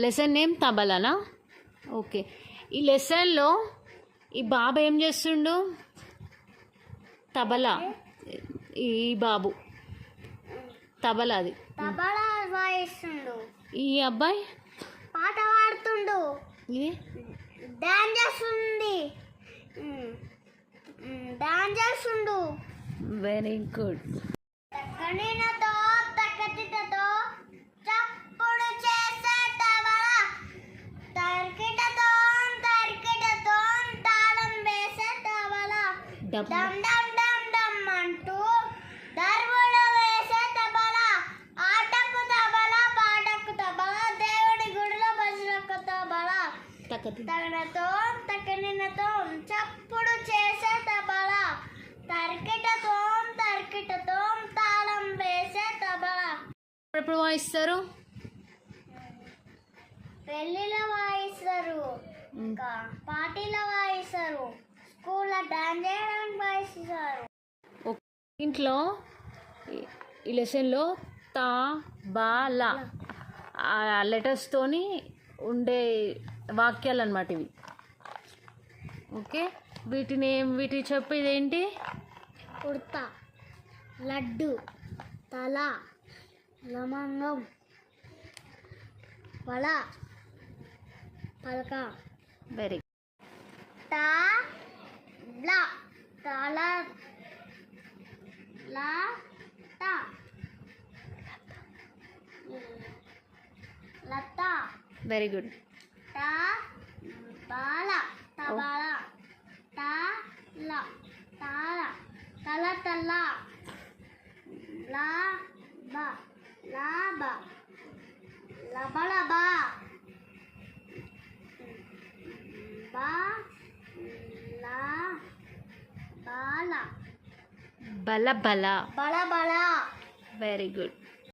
Lesson name తబలనా? Okay. ఈ లెసన్లో ఈ బాబు ఏం చేస్తుండు? తబలా. ఈ బాబు తబలా, అది తబలా వాయిస్తుండు. ఈ అబ్బాయి పాట పాడుతుండు. ఇది డాన్స్ చేస్తుంది. డాన్స్ చేస్తుండు. Very good. కణినతో తక్కటితో చప్పుడు చేసే తబలా, తర్కిటతో తర్కిటతో తాళం వేసే తబలా, డబ్ డమ్ డమ్ డమ్ డమ్ అంటూ దర్వుడు వేసే తబలా, ఆటకు తబలా పాటకు తబలా, దేవుడి గుడిలో భజనకు తబలా, తక్కతి తగనతో తక్కనినతో చప్పుడు చేసే తబలా, తర్కిటతో తర్కిటతో తాళం వేసే తబలా. ఎప్పుడు వాయిస్తారు? పెళ్ళిలో వాయిస్తారు, ఇంకా పార్టీలో వాయిస్తారు, స్కూల్లో డాన్స్ చేయడానికి వాయిస్తారు. ఇంట్లో ఈ లెసన్లో తా బా లా ఆ లెటర్స్తోని ఉండే వాక్యాలు అన్నమాట ఇవి. ఓకే, వీటి చెప్పేది ఏంటి? ఉడత, లడ్డు, తల, లవంగం, వల, పలక. వెరీ తా లా తల లా తా లత. Very good. తా బాల తబాల, తా లా తాల, తల తల, లా బ లాబ, లబలబ, బా లా బాల, బల బల. బల బల. Very good.